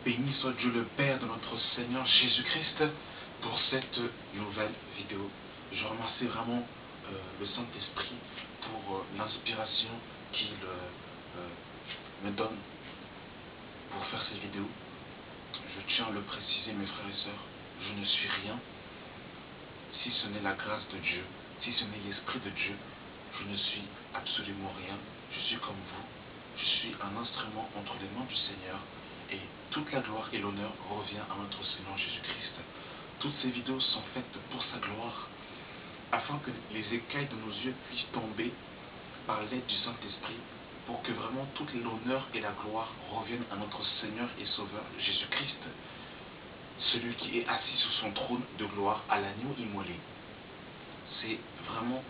Béni soit Dieu le Père de notre Seigneur Jésus-Christ pour cette nouvelle vidéo. Je remercie vraiment le Saint-Esprit pour l'inspiration qu'il me donne pour faire ces vidéos. Je tiens à le préciser, mes frères et sœurs, je ne suis rien si ce n'est la grâce de Dieu, si ce n'est l'Esprit de Dieu. Je ne suis absolument rien, je suis comme vous, je suis un instrument entre les mains du Seigneur et toute la gloire et l'honneur revient à notre Seigneur Jésus-Christ. Toutes ces vidéos sont faites pour sa gloire, afin que les écailles de nos yeux puissent tomber par l'aide du Saint-Esprit, pour que vraiment toute l'honneur et la gloire reviennent à notre Seigneur et Sauveur Jésus-Christ, celui qui est assis sur son trône de gloire à l'agneau immolé. C'est vraiment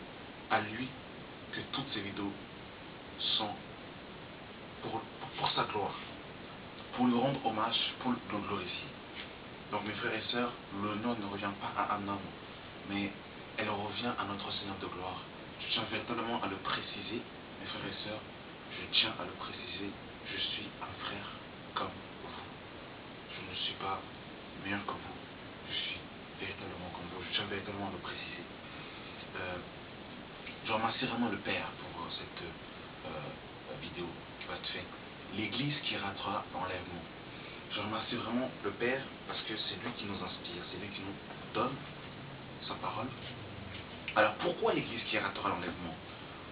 à lui que toutes ces vidéos sont pour sa gloire, pour lui rendre hommage, pour le glorifier. Donc mes frères et sœurs, l'honneur ne revient pas à un homme, mais elle revient à notre Seigneur de gloire. Je tiens véritablement à le préciser, mes frères et sœurs, je tiens à le préciser, je suis un frère comme vous. Je ne suis pas meilleur que vous, je suis véritablement comme vous, je tiens véritablement à le préciser. Je remercie vraiment le Père pour cette vidéo qui va être faite. L'Église qui ratera l'enlèvement. Je remercie vraiment le Père parce que c'est lui qui nous inspire, c'est lui qui nous donne sa parole. Alors pourquoi l'Église qui ratera l'enlèvement?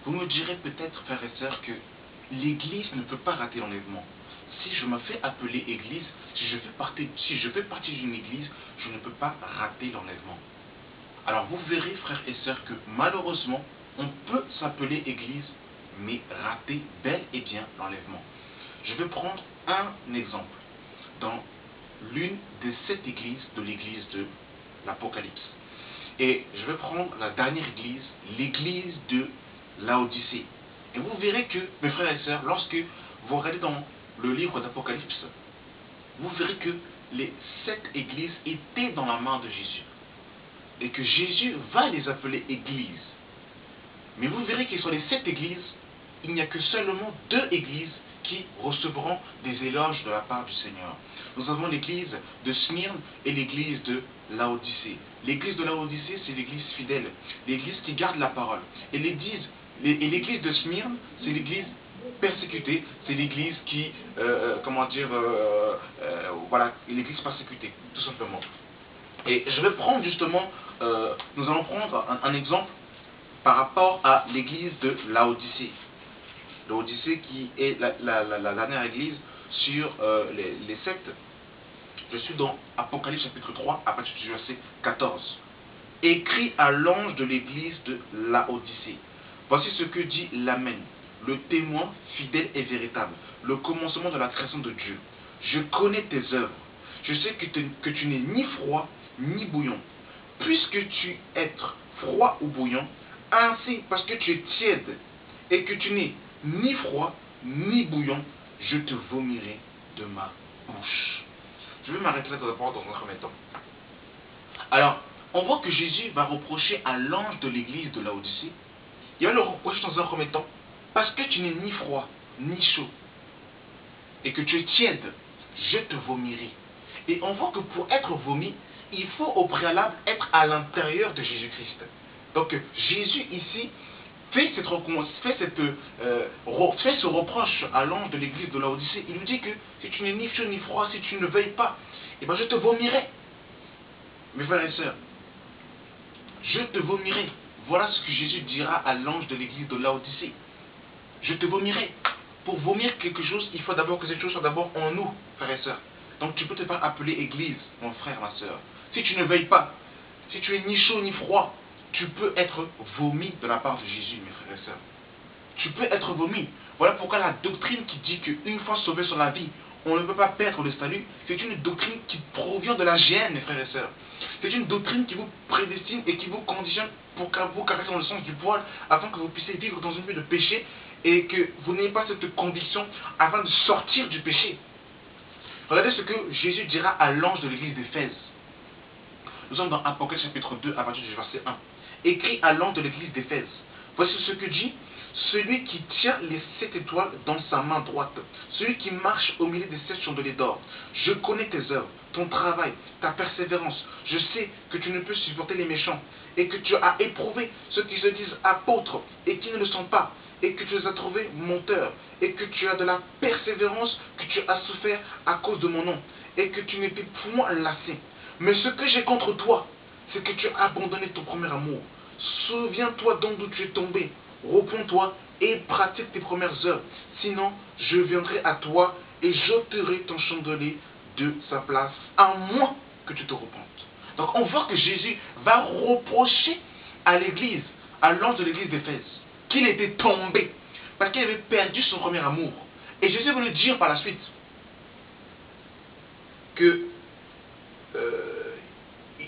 Vous me direz peut-être, frères et sœurs, que l'Église ne peut pas rater l'enlèvement. Si je me fais appeler Église, si je fais partie d'une Église, je ne peux pas rater l'enlèvement. Alors vous verrez, frères et sœurs, que malheureusement, on peut s'appeler Église, mais rater bel et bien l'enlèvement. Je vais prendre un exemple dans l'une des 7 églises de l'église de l'Apocalypse. Et je vais prendre la dernière église, l'église de Laodicée. Et vous verrez que, mes frères et sœurs, lorsque vous regardez dans le livre d'Apocalypse, vous verrez que les 7 églises étaient dans la main de Jésus. Et que Jésus va les appeler églises. Mais vous verrez que sur les 7 églises, il n'y a que seulement 2 églises qui recevront des éloges de la part du Seigneur. Nous avons l'église de Smyrne et l'église de Laodicée. L'église de Laodicée, c'est l'église fidèle, l'église qui garde la parole. Et l'église de Smyrne, c'est l'église persécutée, c'est l'église qui, voilà, l'église persécutée, tout simplement. Et je vais prendre justement, nous allons prendre un exemple par rapport à l'église de Laodicée. Laodicée qui est la dernière église sur les 7. Je suis dans Apocalypse chapitre 3, à partir du verset 14. Écrit à l'ange de l'église de Laodicée. Voici ce que dit l'Amen, le témoin fidèle et véritable, le commencement de la création de Dieu. Je connais tes œuvres. Je sais que tu n'es ni froid ni bouillant. Puisque tu es froid ou bouillant, ainsi parce que tu es tiède et que tu n'es ni froid ni bouillant, je te vomirai de ma bouche. Je vais m'arrêter là d'abord dans un premier temps. Alors, on voit que Jésus va reprocher à l'ange de l'église de Laodicée, il va le reprocher dans un premier temps, parce que tu n'es ni froid ni chaud et que tu es tiède, je te vomirai. Et on voit que pour être vomi, il faut au préalable être à l'intérieur de Jésus-Christ. Donc Jésus ici fait ce reproche à l'ange de l'église de Laodicée. Il lui dit que si tu n'es ni chaud ni froid, si tu ne veilles pas, eh ben je te vomirai. Mes frères et sœurs, je te vomirai. Voilà ce que Jésus dira à l'ange de l'église de Laodicée. Je te vomirai. Pour vomir quelque chose, il faut d'abord que cette chose soit d'abord en nous, frères et sœurs. Donc tu peux te faire appeler église, mon frère, ma sœur. Si tu ne veilles pas, si tu es ni chaud ni froid, tu peux être vomi de la part de Jésus, mes frères et sœurs. Tu peux être vomi. Voilà pourquoi la doctrine qui dit qu'une fois sauvé sur la vie, on ne peut pas perdre le salut, c'est une doctrine qui provient de la gêne, mes frères et sœurs. C'est une doctrine qui vous prédestine et qui vous conditionne pour que vous caressez dans le sens du poil, afin que vous puissiez vivre dans une vie de péché et que vous n'ayez pas cette conviction afin de sortir du péché. Regardez ce que Jésus dira à l'ange de l'église d'Éphèse. Nous sommes dans Apocalypse chapitre 2 à partir du verset 1. Écrit à l'ange de l'église d'Éphèse. Voici ce que dit celui qui tient les 7 étoiles dans sa main droite, celui qui marche au milieu des 7 chandeliers d'or. Je connais tes œuvres, ton travail, ta persévérance. Je sais que tu ne peux supporter les méchants et que tu as éprouvé ceux qui se disent apôtres et qui ne le sont pas, et que tu les as trouvés menteurs, et que tu as de la persévérance, que tu as souffert à cause de mon nom, et que tu n'étais point lassé. Mais ce que j'ai contre toi, c'est que tu as abandonné ton premier amour. Souviens-toi donc d'où tu es tombé, repens-toi et pratique tes premières œuvres. Sinon, je viendrai à toi et j'ôterai ton chandelier de sa place, à moins que tu te repentes. Donc on voit que Jésus va reprocher à l'église, à l'ange de l'église d'Éphèse, qu'il était tombé, parce qu'il avait perdu son premier amour. Et Jésus va lui dire par la suite que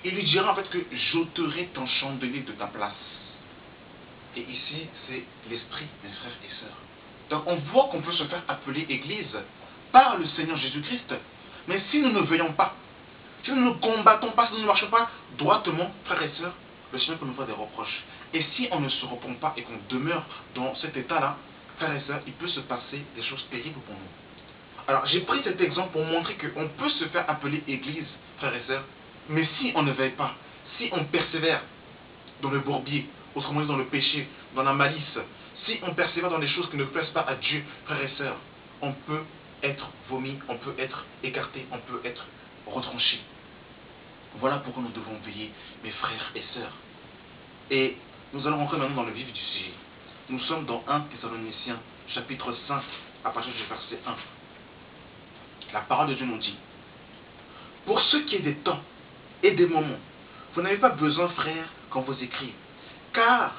il lui dira en fait que j'ôterai ton chandelier de ta place. Et ici, c'est l'esprit, mes frères et sœurs. Donc on voit qu'on peut se faire appeler Église par le Seigneur Jésus-Christ. Mais si nous ne veillons pas, si nous ne combattons pas, si nous ne marchons pas droitement, frères et sœurs, le Seigneur peut nous faire des reproches. Et si on ne se repent pas et qu'on demeure dans cet état-là, frères et sœurs, il peut se passer des choses terribles pour nous. Alors j'ai pris cet exemple pour montrer qu'on peut se faire appeler Église, frères et sœurs, mais si on ne veille pas, si on persévère dans le bourbier, autrement dit dans le péché, dans la malice, si on persévère dans des choses qui ne plaisent pas à Dieu, frères et sœurs, on peut être vomi, on peut être écarté, on peut être retranché. Voilà pourquoi nous devons veiller, mes frères et sœurs. Et nous allons rentrer maintenant dans le vif du sujet. Nous sommes dans 1 Thessaloniciens, chapitre 5, à partir du verset 1. La parole de Dieu nous dit: pour ce qui est des temps et des moments, vous n'avez pas besoin, frères, qu'on vous écrive. Car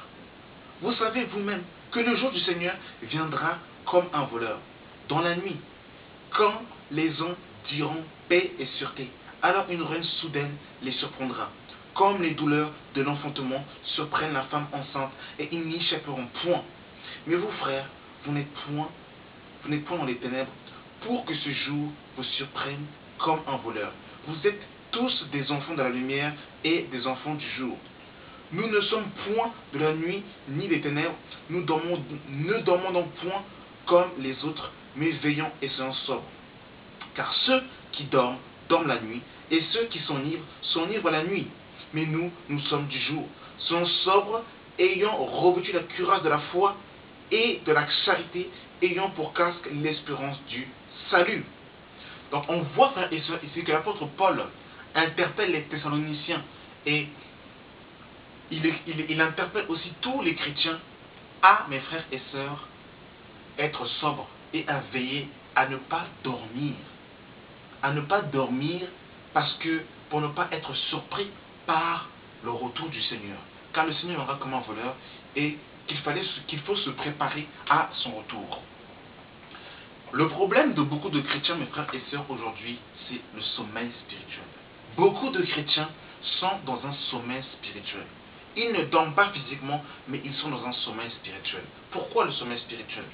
vous savez vous-même que le jour du Seigneur viendra comme un voleur, dans la nuit, quand les hommes diront paix et sûreté. Alors une ruine soudaine les surprendra, comme les douleurs de l'enfantement surprennent la femme enceinte, et ils n'y échapperont point. Mais vous, frères, vous n'êtes point dans les ténèbres, pour que ce jour vous surprenne comme un voleur. Vous êtes tous des enfants de la lumière et des enfants du jour. Nous ne sommes point de la nuit ni des ténèbres, ne dormons donc point comme les autres, mais veillons et soyons sobres. Car ceux qui dorment, dorment la nuit, et ceux qui sont ivres la nuit. Mais nous, nous sommes du jour, soyons sobres, ayant revêtu la cuirasse de la foi et de la charité, ayant pour casque l'espérance du salut. Donc on voit, frères et sœurs, ici que l'apôtre Paul interpelle les Thessaloniciens et il interpelle aussi tous les chrétiens à, mes frères et sœurs, être sobres et à veiller, à ne pas dormir. À ne pas dormir pour ne pas être surpris par le retour du Seigneur. Car le Seigneur viendra comme un voleur et qu'il faut se préparer à son retour. Le problème de beaucoup de chrétiens, mes frères et sœurs, aujourd'hui, c'est le sommeil spirituel. Beaucoup de chrétiens sont dans un sommeil spirituel. Ils ne dorment pas physiquement, mais ils sont dans un sommeil spirituel. Pourquoi le sommeil spirituel?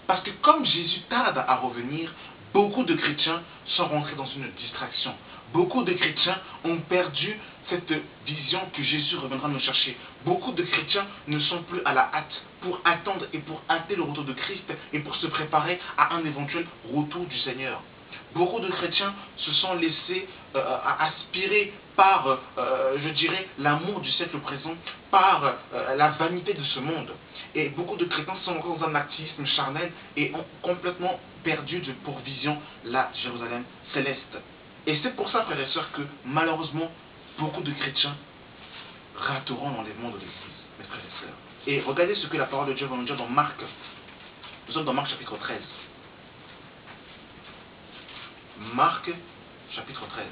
Parce que comme Jésus tarde à revenir, beaucoup de chrétiens sont rentrés dans une distraction. Beaucoup de chrétiens ont perdu cette vision que Jésus reviendra nous chercher. Beaucoup de chrétiens ne sont plus à la hâte pour attendre et pour hâter le retour de Christ et pour se préparer à un éventuel retour du Seigneur. Beaucoup de chrétiens se sont laissés aspirer par, je dirais, l'amour du siècle présent, par la vanité de ce monde. Et beaucoup de chrétiens sont encore dans un activisme charnel et ont complètement perdu pour vision la Jérusalem céleste. Et c'est pour ça, frères et sœurs, que malheureusement, beaucoup de chrétiens rateront l'enlèvement de l'Église, mes frères et sœurs. Et regardez ce que la parole de Dieu va nous dire dans Marc. Nous sommes dans Marc chapitre 13. Marc chapitre 13.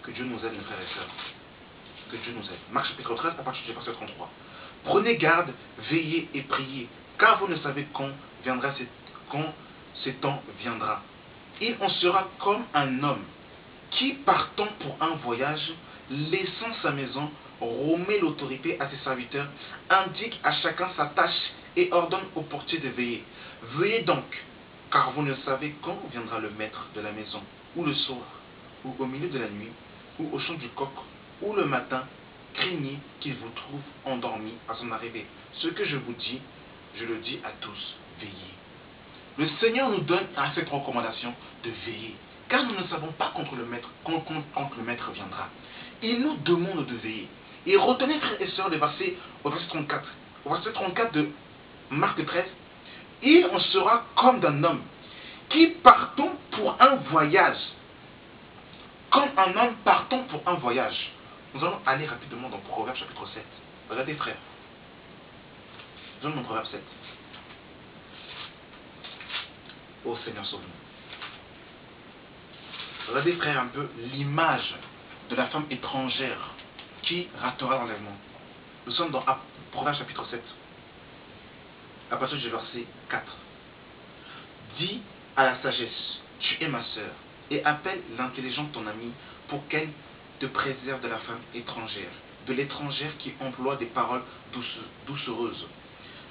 Que Dieu nous aide, mes frères et sœurs. Que Dieu nous aide. Marc chapitre 13, à partir du verset 33. Prenez garde, veillez et priez, car vous ne savez quand ce temps viendra. Il en sera comme un homme qui, partant pour un voyage, laissant sa maison, remet l'autorité à ses serviteurs, indique à chacun sa tâche et ordonne au portier de veiller. Veillez donc, car vous ne savez quand viendra le maître de la maison, ou le soir, ou au milieu de la nuit, ou au chant du coq, ou le matin, craignez qu'il vous trouve endormi à son arrivée. Ce que je vous dis, je le dis à tous, veillez. Le Seigneur nous donne à cette recommandation de veiller, car nous ne savons pas quand le maître viendra. Il nous demande de veiller. Et retenez, frères et sœurs, au verset 34. Au verset 34 de Marc 13, il en sera comme d'un homme qui partons pour un voyage. Comme un homme partant pour un voyage. Nous allons aller rapidement dans Proverbe chapitre 7. Regardez, frères. Nous allons dans Proverbe 7. Oh Seigneur, sauve-nous. Regardez, frère, un peu l'image de la femme étrangère qui ratera l'enlèvement. Nous sommes dans Proverbe chapitre 7, à partir du verset 4. Dis à la sagesse, tu es ma sœur, et appelle l'intelligente ton amie pour qu'elle te préserve de la femme étrangère, de l'étrangère qui emploie des paroles doucereuses.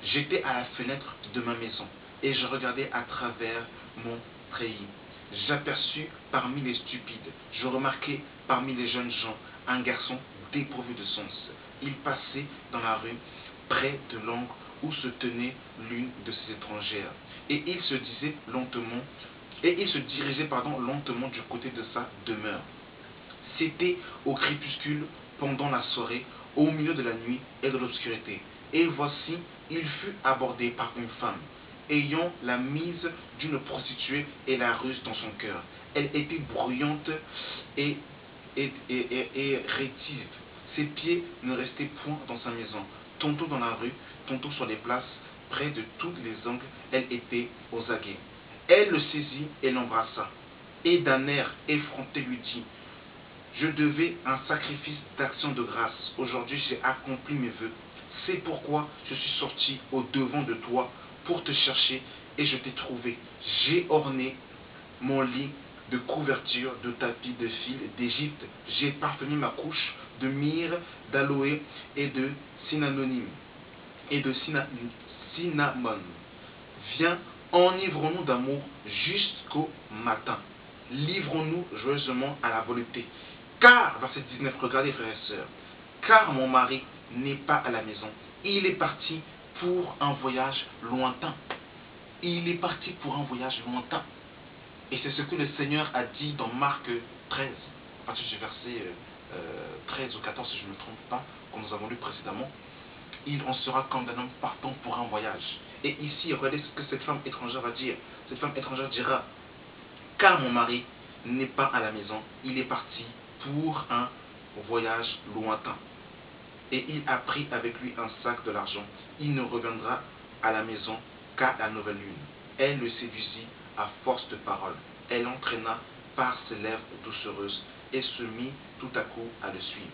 J'étais à la fenêtre de ma maison, et je regardais à travers mon treillis. J'aperçus parmi les stupides, je remarquai parmi les jeunes gens un garçon dépourvu de sens. Il passait dans la rue près de l'angle où se tenait l'une de ces étrangères, et il se dirigeait lentement du côté de sa demeure. C'était au crépuscule, pendant la soirée, au milieu de la nuit et de l'obscurité. Et voici, il fut abordé par une femme, ayant la mise d'une prostituée et la ruse dans son cœur. Elle était bruyante et rétive. Ses pieds ne restaient point dans sa maison. Tantôt dans la rue, tantôt sur les places, près de tous les angles, elle était aux aguets. Elle le saisit et l'embrassa, et d'un air effronté lui dit, je devais un sacrifice d'action de grâce. Aujourd'hui, j'ai accompli mes vœux. C'est pourquoi je suis sorti au-devant de toi pour te chercher, et je t'ai trouvé. J'ai orné mon lit de couverture, de tapis, de fil d'Égypte. J'ai parfumé ma couche de myrrhe, d'aloe et de cinnamon. Viens, enivrons-nous d'amour jusqu'au matin. Livrons-nous joyeusement à la volupté. Car, verset 19, regardez frères et sœurs, car mon mari n'est pas à la maison. Il est parti pour un voyage lointain. Il est parti pour un voyage lointain. Et c'est ce que le Seigneur a dit dans Marc 13, à partir du verset 13 ou 14, si je ne me trompe pas, comme nous avons lu précédemment. Il en sera comme d'un homme partant pour un voyage. Et ici, regardez ce que cette femme étrangère va dire. Cette femme étrangère dira, car mon mari n'est pas à la maison, il est parti pour un voyage lointain. Et il a pris avec lui un sac de l'argent. Il ne reviendra à la maison qu'à la nouvelle lune. Elle le séduisit à force de paroles. Elle l'entraîna par ses lèvres doucereuses et se mit tout à coup à le suivre.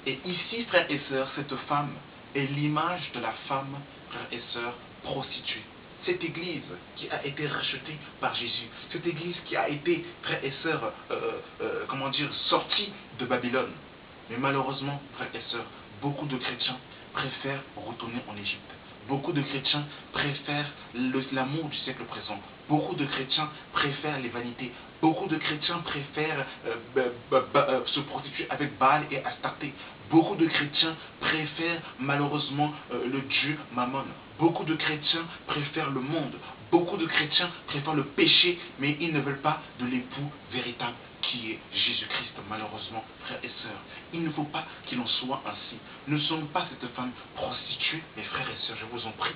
Et ici, frères et sœurs, cette femme est l'image de la femme, frères et sœurs, prostituée. Cette église qui a été rachetée par Jésus, cette église qui a été, frères et sœurs, sortie de Babylone. Mais malheureusement, frères et sœurs, beaucoup de chrétiens préfèrent retourner en Égypte. Beaucoup de chrétiens préfèrent l'amour du siècle présent. Beaucoup de chrétiens préfèrent les vanités. Beaucoup de chrétiens préfèrent se prostituer avec Baal et Astarté. Beaucoup de chrétiens préfèrent malheureusement le Dieu Mammon. Beaucoup de chrétiens préfèrent le monde. Beaucoup de chrétiens préfèrent le péché, mais ils ne veulent pas de l'époux véritable qui est Jésus-Christ, malheureusement, frères et sœurs. Il ne faut pas qu'il en soit ainsi. Ne sommes pas cette femme prostituée, mes frères et sœurs, je vous en prie.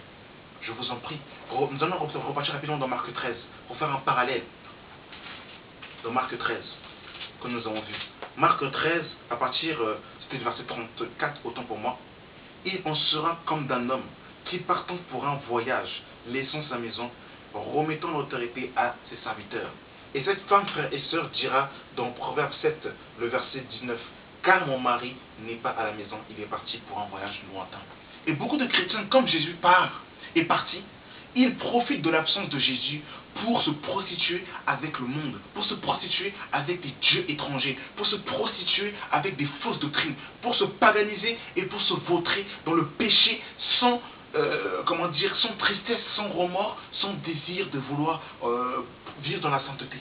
Je vous en prie. Nous allons repartir rapidement dans Marc 13, pour faire un parallèle. Dans Marc 13, que nous avons vu. Marc 13, à partir, c'était du verset 34, autant pour moi. Il en sera comme d'un homme qui partant pour un voyage, laissant sa maison, remettant l'autorité à ses serviteurs. Et cette femme, frère et sœur, dira dans Proverbe 7, le verset 19, car mon mari n'est pas à la maison, il est parti pour un voyage lointain. Et beaucoup de chrétiens, comme Jésus est parti, ils profitent de l'absence de Jésus pour se prostituer avec le monde, pour se prostituer avec des dieux étrangers, pour se prostituer avec des fausses doctrines, pour se paganiser et pour se vautrer dans le péché sans sans tristesse, sans remords, sans désir de vouloir vivre dans la sainteté.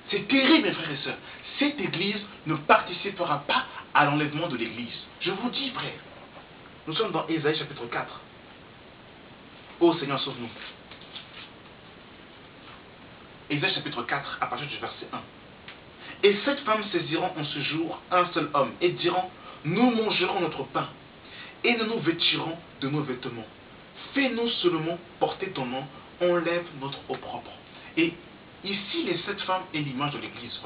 C'est terrible, mes frères et sœurs. Cette église ne participera pas à l'enlèvement de l'Église. Je vous dis, frère, nous sommes dans Ésaïe chapitre 4. Ô Seigneur, sauve-nous. Ésaïe chapitre 4, à partir du verset 1. Et 7 femmes saisiront en ce jour un seul homme et diront, nous mangerons notre pain et nous nous vêtirons de nos vêtements. Fais-nous seulement porter ton nom, enlève notre opprobre. Et ici, les 7 femmes est l'image de l'Église.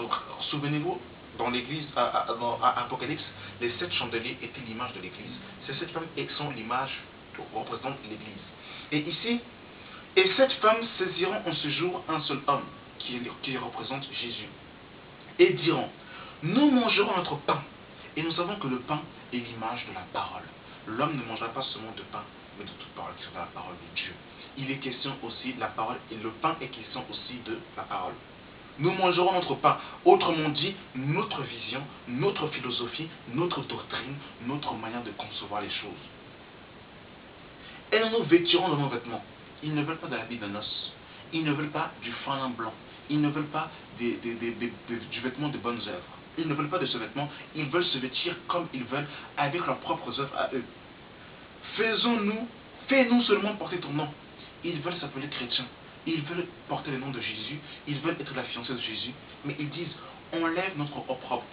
Souvenez-vous, dans l'Église, dans Apocalypse, les 7 chandeliers étaient l'image de l'Église. Ces 7 femmes sont l'image, représentent l'Église. Et ici, et 7 femmes saisiront en ce jour un seul homme, qui représente Jésus, et diront, nous mangerons notre pain. Et nous savons que le pain est l'image de la parole. L'homme ne mangera pas seulement de pain, mais de toute parole qui sera la parole de Dieu. Il est question aussi de la parole, et le pain est question aussi de la parole. Nous mangerons notre pain, autrement dit, notre vision, notre philosophie, notre doctrine, notre manière de concevoir les choses. Et nous nous vêtirons de nos vêtements. Ils ne veulent pas de l'habit de noces. Ils ne veulent pas du fanin blanc. Ils ne veulent pas du vêtement de bonnes œuvres. Ils ne veulent pas de ce vêtement. Ils veulent se vêtir comme ils veulent, avec leurs propres œuvres à eux. Fais-nous seulement porter ton nom. Ils veulent s'appeler chrétiens. Ils veulent porter le nom de Jésus. Ils veulent être la fiancée de Jésus. Mais ils disent, enlève notre opprobre.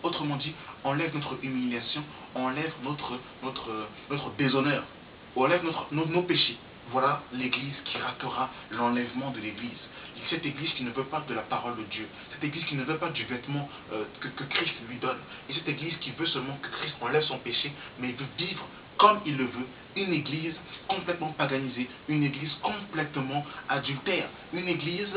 Autrement dit, enlève notre humiliation. Enlève notre déshonneur. Enlève nos péchés. Voilà l'Église qui ratera l'enlèvement de l'Église. Cette Église qui ne veut pas de la parole de Dieu. Cette Église qui ne veut pas du vêtement que Christ lui donne. Et cette Église qui veut seulement que Christ enlève son péché, mais veut vivre comme il le veut. Une Église complètement paganisée. Une Église complètement adultère. Une Église,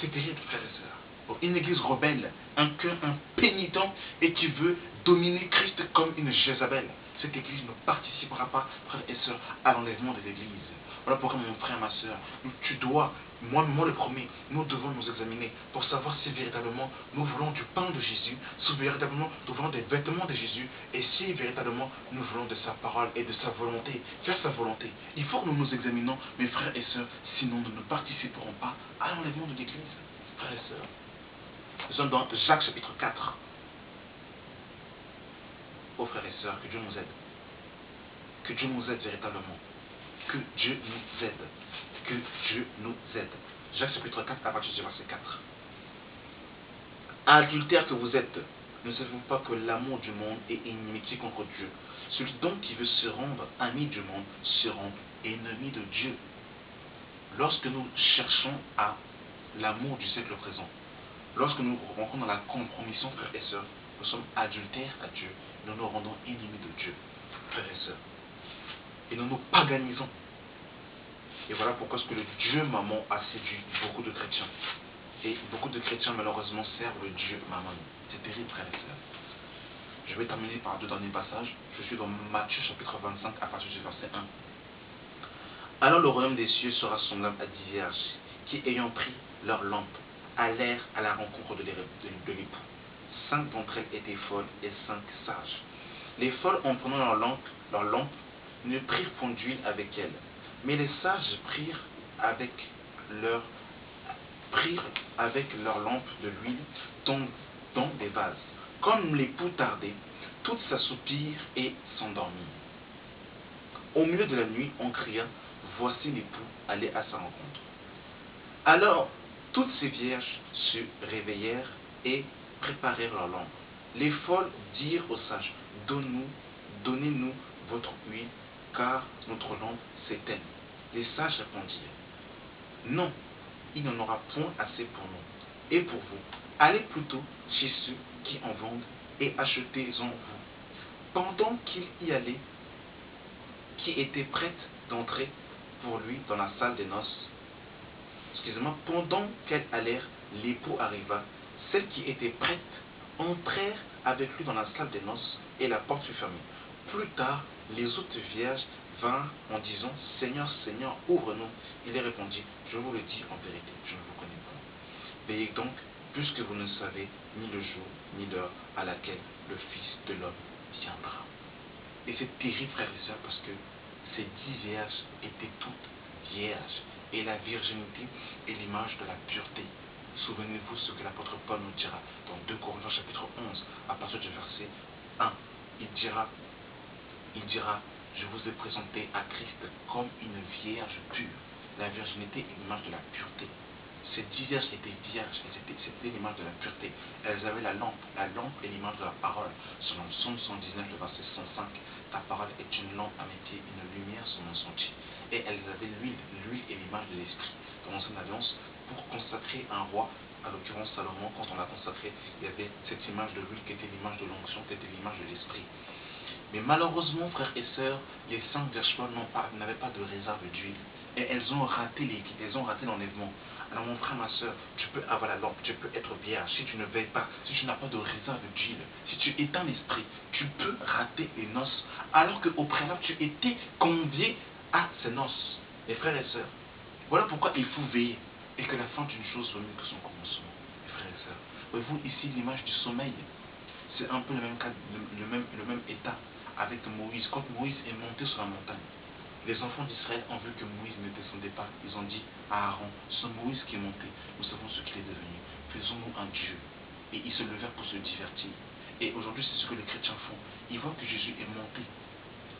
c'est terrible, frères et sœurs. Une Église rebelle, un cœur impénitent et qui veut dominer Christ comme une Jézabel. Cette Église ne participera pas, frères et sœurs, à l'enlèvement de l'Église. Voilà pourquoi, mon frère, ma sœur, tu dois, moi le premier, nous devons nous examiner pour savoir si véritablement nous voulons du pain de Jésus, si véritablement nous voulons des vêtements de Jésus, et si véritablement nous voulons de sa parole et de sa volonté, faire sa volonté. Il faut que nous nous examinons, mes frères et sœurs, sinon nous ne participerons pas à l'enlèvement de l'Église. Frères et sœurs, nous sommes dans Jacques chapitre 4. Oh frères et sœurs, que Dieu nous aide. Que Dieu nous aide véritablement. Que Dieu nous aide. Que Dieu nous aide. Jacques chapitre 4 à partir du verset 4. Adultères que vous êtes, ne savez-vous pas que l'amour du monde est inimitié contre Dieu? Celui donc qui veut se rendre ami du monde se rend ennemi de Dieu. Lorsque nous cherchons à l'amour du siècle présent, lorsque nous rentrons dans la compromission, frères et sœurs, nous sommes adultères à Dieu, nous nous rendons ennemis de Dieu, frères et sœurs. Et nous nous paganisons. Et voilà pourquoi ce que le Dieu maman a séduit beaucoup de chrétiens. Et beaucoup de chrétiens malheureusement servent le Dieu maman. C'est terrible, frères et sœurs. Je vais terminer par deux derniers passages. Je suis dans Matthieu chapitre 25 à partir du verset 1. Alors le royaume des cieux sera semblable à 10 vierges qui, ayant pris leur lampe, allèrent à la rencontre de l'époux. 5 d'entre elles étaient folles et 5 sages. Les folles, en prenant leur lampe, ne prirent point d'huile avec elles, mais les sages prirent avec leur lampe de l'huile dans des vases. Comme l'époux tardait, toutes s'assoupirent et s'endormirent. Au milieu de la nuit, on cria, voici l'époux, allez à sa rencontre. Alors, toutes ces vierges se réveillèrent et préparèrent leur lampe. Les folles dirent aux sages, donnez-nous votre huile, car notre lampe s'éteint. Les sages répondirent, non, il n'en aura point assez pour nous. Et pour vous, allez plutôt chez ceux qui en vendent et achetez-en vous. Pendant qu'il y allait, qui était prête d'entrer pour lui dans la salle des noces, pendant qu'elles allèrent, l'époux arriva. Celles qui étaient prêtes entrèrent avec lui dans la salle des noces et la porte fut fermée. Plus tard, les autres vierges vinrent en disant, Seigneur, Seigneur, ouvre-nous. Il leur répondit, je vous le dis en vérité, je ne vous connais pas. Veillez donc, puisque vous ne savez ni le jour ni l'heure à laquelle le Fils de l'homme viendra. Et c'est terrible, frères et sœurs, parce que ces 10 vierges étaient toutes vierges. Et la virginité est l'image de la pureté. Souvenez-vous ce que l'apôtre Paul nous dira dans 2 Corinthiens chapitre 11, à partir du verset 1, il dira, je vous ai présenté à Christ comme une vierge pure. La virginité est l'image de la pureté. Ces 10 vierges étaient vierges, c'était l'image de la pureté. Elles avaient la lampe est l'image de la parole. Selon Psaume 119, le verset 105, ta parole est une lampe à mes pieds, une lumière sur mon sentier. Et elles avaient l'huile est l'image de l'esprit. Dans l'ancienne alliance, pour consacrer un roi, à l'occurrence Salomon, quand on l'a consacré, il y avait cette image de l'huile qui était l'image de l'onction, qui était l'image de l'esprit. Mais malheureusement, frères et sœurs, les 5 vierges folles n'avaient pas de réserve d'huile. Et elles ont raté l'enlèvement. Alors mon frère, ma soeur, tu peux avoir la lampe, tu peux être vierge. Si tu ne veilles pas, si tu n'as pas de réserve d'huile, si tu éteins l'esprit, tu peux rater les noces. Alors qu'au préalable, tu étais convié à ces noces. Mes frères et sœurs, voilà pourquoi il faut veiller. Et que la fin d'une chose soit mieux que son commencement. Mes frères et sœurs, voyez-vous ici l'image du sommeil. C'est un peu le même cas, le même état avec Moïse. Quand Moïse est monté sur la montagne, les enfants d'Israël ont vu que Moïse ne descendait pas. Ils ont dit à Aaron, ce Moïse qui est monté, nous savons ce qu'il est devenu. Faisons-nous un Dieu. Et ils se levèrent pour se divertir. Et aujourd'hui, c'est ce que les chrétiens font. Ils voient que Jésus est monté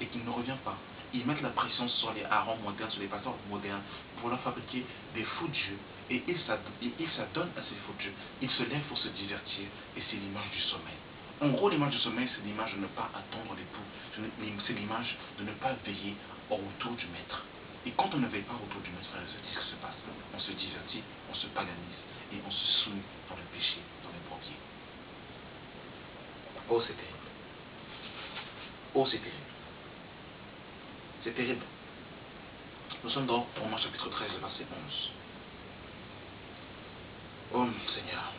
et qu'il ne revient pas. Ils mettent la pression sur les Aaron modernes, sur les pasteurs modernes, pour leur fabriquer des faux dieux. Et ils s'adonnent à ces faux dieux. Ils se lèvent pour se divertir. Et c'est l'image du sommeil. En gros, l'image du sommeil, c'est l'image de ne pas attendre l'époux. C'est l'image de ne pas veiller autour du maître. Et quand on ne veille pas autour du maître, qu'est-ce qui se passe? On se divertit, on se paganise et on se soumet dans le péché, dans les bourbiers. Oh, c'est terrible. Oh, c'est terrible. C'est terrible. Nous sommes dans Romains chapitre 13, verset 11. Oh, Seigneur.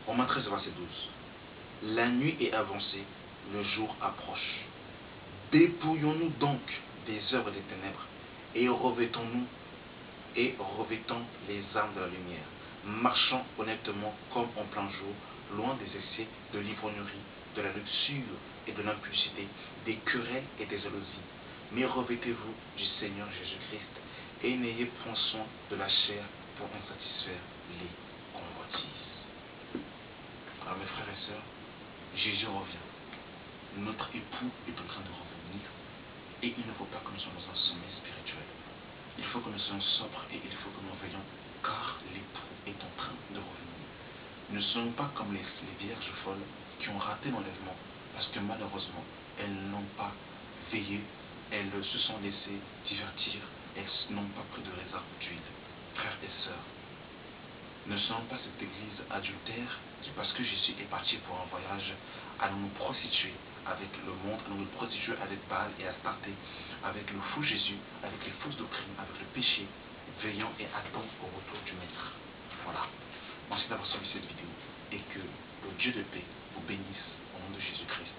Romains 13, verset 12. La nuit est avancée, le jour approche. Dépouillons-nous donc des œuvres des ténèbres et revêtons les armes de la lumière, marchant honnêtement comme en plein jour, loin des excès de l'ivrognerie, de la luxure et de l'impudicité, des querelles et des jalousies. Mais revêtez-vous du Seigneur Jésus-Christ et n'ayez point soin de la chair pour en satisfaire les convoitises. Alors mes frères et sœurs, Jésus revient. Notre époux est en train de revenir et il ne faut pas que nous soyons dans un sommeil spirituel. Il faut que nous soyons sobres et il faut que nous veillions car l'époux est en train de revenir. Ne soyons pas comme les vierges folles qui ont raté l'enlèvement parce que malheureusement elles n'ont pas veillé, elles se sont laissées divertir, elles n'ont pas pris de réserve d'huile. Frères et sœurs, ne soyons pas cette église adultère qui, parce que Jésus est parti pour un voyage, allons nous prostituer avec le monde, allons nous prostituer avec Baal et Astarté, avec le faux Jésus, avec les fausses doctrines, avec le péché, veillant et attendant au retour du Maître. Voilà. Merci d'avoir suivi cette vidéo et que le Dieu de paix vous bénisse au nom de Jésus-Christ.